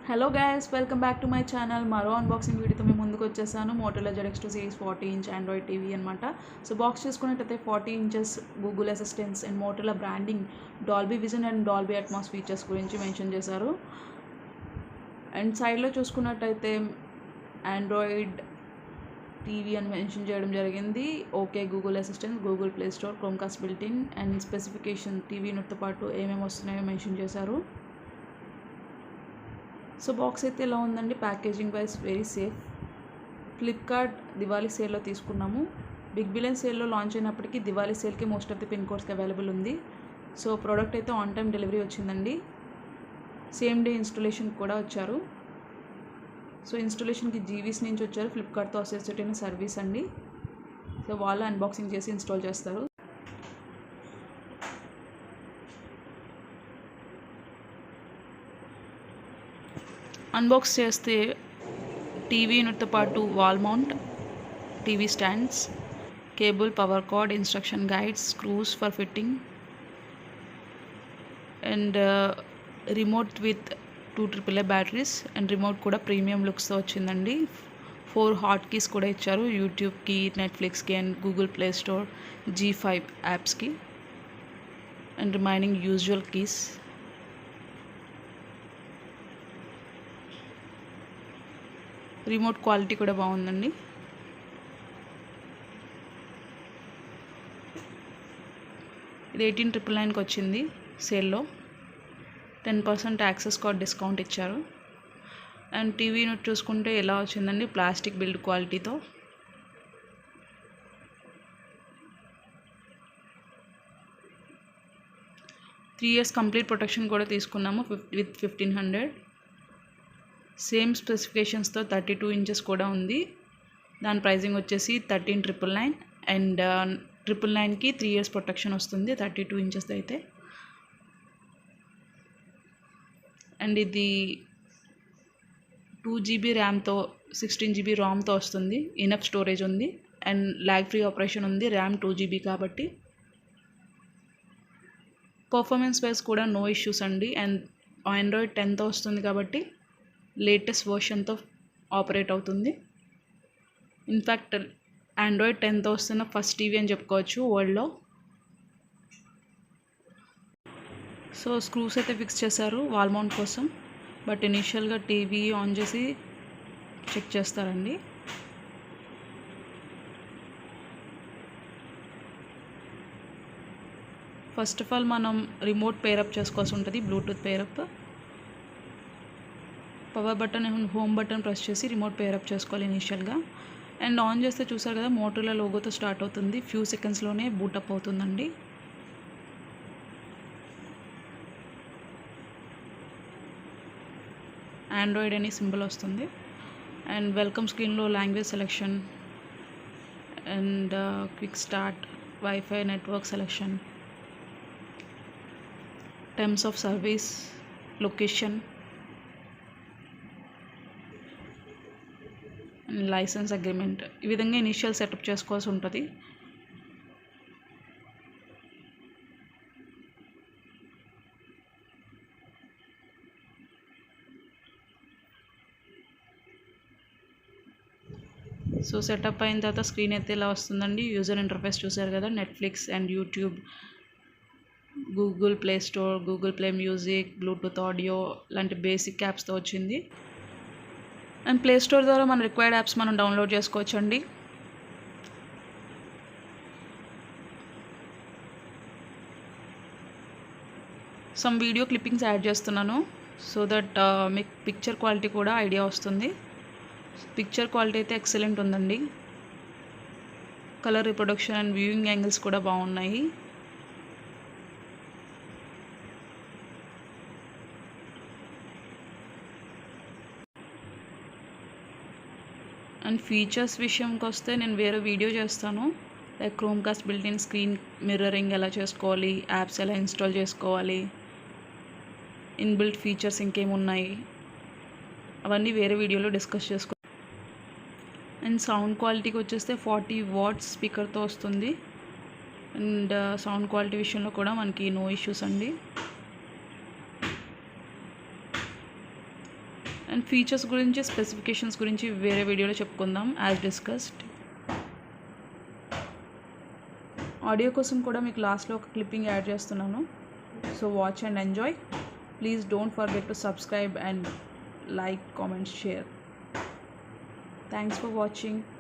Hello guys, welcome back to my channel. మరో unboxing వీడియోతో మేము ముందుకు వచ్చేసాను. Motorola ZX2 series 40-inch Android TV అనమాట. సో బాక్స్ చూసుకున్నట్టయితే 40 inches Google assistance and Motorola branding, Dolby Vision and Dolby Atmos features గురించి mention చేశారు. And సైడ్లో చూసుకున్నట్టయితే ఆండ్రాయిడ్ టీవీ అని మెన్షన్ చేయడం జరిగింది. Okay Google assistant, Google Play Store, Chromecast built in and specification TV యూనిట్తో పాటు ఏమేమి వస్తున్నాయో మెన్షన్ చేశారు. సో బాక్స్ అయితే ఎలా ఉందండి, packaging wise very safe. Flipkart Diwali సేల్లో తీసుకున్నాము. బిగ్ బిలియన్ సేల్లో లాంచ్ అయినప్పటికీ దివాళీ సేల్కి మోస్ట్ ఆఫ్ ది పిన్ కోడ్స్కి అవైలబుల్ ఉంది. సో ప్రోడక్ట్ అయితే ఆన్ టైం డెలివరీ వచ్చిందండి. సేమ్ డే ఇన్స్టాలేషన్ కూడా వచ్చారు. సో ఇన్స్టాలేషన్కి జీవీస్ నుంచి వచ్చారు. ఫ్లిప్కార్ట్తో అసోసియేట్ అయిన సర్వీస్ అండి. సో వాళ్ళు అన్బాక్సింగ్ చేసి ఇన్స్టాల్ చేస్తారు. అన్బాక్స్ చేస్తే టీవీ యూనిట్తో పాటు wall mount, TV stands, cable, power cord, instruction guides, screws for fitting and remote with 2 AAA batteries and remote కూడా ప్రీమియం లుక్స్తో వచ్చిందండి. 4 హాట్ కీస్ కూడా ఇచ్చారు, యూట్యూబ్కి, నెట్ఫ్లిక్స్కి and Google Play Store, G5 యాప్స్కి and remaining usual keys. Remote quality కూడా బాగుందండి. ఇది 18,999కి వచ్చింది సేల్లో. 10% యాక్సెస్ కార్డ్ డిస్కౌంట్ ఇచ్చారు. అండ్ టీవీ యూనిట్ చూసుకుంటే ఎలా వచ్చిందండి, ప్లాస్టిక్ బిల్డ్ క్వాలిటీతో. త్రీ ఇయర్స్ కంప్లీట్ ప్రొటెక్షన్ కూడా తీసుకున్నాము విత్ 1500. సేమ్ స్పెసిఫికేషన్స్తో 32 inches కూడా ఉంది. దాని ప్రైజింగ్ వచ్చేసి 13,999 అండ్ 999కి 3 years ప్రొటెక్షన్ వస్తుంది 32 inches అయితే. అండ్ ఇది 2 GB ర్యామ్తో 16 GB రామ్తో వస్తుంది. ఇనఫ్ స్టోరేజ్ ఉంది అండ్ ల్యాగ్ ఫ్రీ ఆపరేషన్ ఉంది. ర్యామ్ 2 GB కాబట్టి పర్ఫార్మెన్స్ వైజ్ కూడా నో ఇష్యూస్ అండి. అండ్ ఆండ్రాయిడ్ 10తో వస్తుంది కాబట్టి లేటెస్ట్ వర్షన్తో ఆపరేట్ అవుతుంది. ఇన్ఫ్యాక్ట్ ఆండ్రాయిడ్ 10తో వస్తున్న ఫస్ట్ టీవీ అని చెప్పుకోవచ్చు వరల్డ్లో. సో స్క్రూస్ అయితే ఫిక్స్ చేశారు వాల్ మౌంట్ కోసం, బట్ ఇనీషియల్గా టీవీ ఆన్ చేసి చెక్ చేస్తారండి. ఫస్ట్ ఆఫ్ ఆల్ మనం రిమోట్ పేరప్ చేసుకోవాల్సి ఉంటుంది, Bluetooth pair up. Power button and home button press చేసి రిమోట్ పేరప్ చేసుకోవాలి ఇనీషియల్గా. అండ్ ఆన్ చేస్తే చూసారు కదా, మోటోలా లోగోతో స్టార్ట్ అవుతుంది. ఫ్యూ సెకండ్స్లోనే బూటప్ అవుతుందండి. ఆండ్రాయిడ్ అని సింబల్ వస్తుంది. అండ్ వెల్కమ్ స్క్రీన్లో language selection and quick start, wifi, network selection, terms of service, location, licence agreement. ఈ విధంగా ఇనీషియల్ సెటప్ చేసుకోవాల్సి ఉంటుంది. సో సెటప్ అయిన తర్వాత స్క్రీన్ అయితే ఇలా వస్తుందండి. యూజర్ ఇంటర్ఫేస్ చూసారు కదా, Netflix and YouTube, Google Play store, Google play music, Bluetooth audio లాంటి బేసిక్ యాప్స్తో వచ్చింది. అండ్ ప్లే స్టోర్ ద్వారా మన రిక్వైర్డ్ యాప్స్ మనం డౌన్లోడ్ చేసుకోవచ్చండి. సమ్ వీడియో క్లిప్పింగ్స్ యాడ్ చేస్తున్నాను సో దట్ మీకు పిక్చర్ క్వాలిటీ కూడా ఐడియా వస్తుంది. పిక్చర్ క్వాలిటీ అయితే ఎక్సలెంట్ ఉందండి. Colour reproduction and viewing angles కూడా బాగున్నాయి. అండ్ ఫీచర్స్ విషయంకి వస్తే నేను వేరే వీడియో చేస్తాను, like Chromecast built-in screen mirroring ఎలా చేసుకోవాలి, యాప్స్ ఎలా ఇన్స్టాల్ చేసుకోవాలి, ఇన్బిల్ట్ ఫీచర్స్ ఇంకేమున్నాయి, అవన్నీ వేరే వీడియోలో డిస్కస్ చేసుకో. అండ్ సౌండ్ క్వాలిటీకి వచ్చేస్తే 40 watts స్పీకర్తో వస్తుంది. అండ్ సౌండ్ క్వాలిటీ విషయంలో కూడా మనకి నో ఇష్యూస్ అండి. అండ్ ఫీచర్స్ గురించి, స్పెసిఫికేషన్స్ గురించి వేరే వీడియోలో చెప్పుకుందాం యాజ్ డిస్కస్డ్. ఆడియో కోసం కూడా మీకు లాస్ట్లో ఒక క్లిప్పింగ్ యాడ్ చేస్తున్నాను. So watch and enjoy. Please don't forget to subscribe and like, comment, share. Thanks for watching.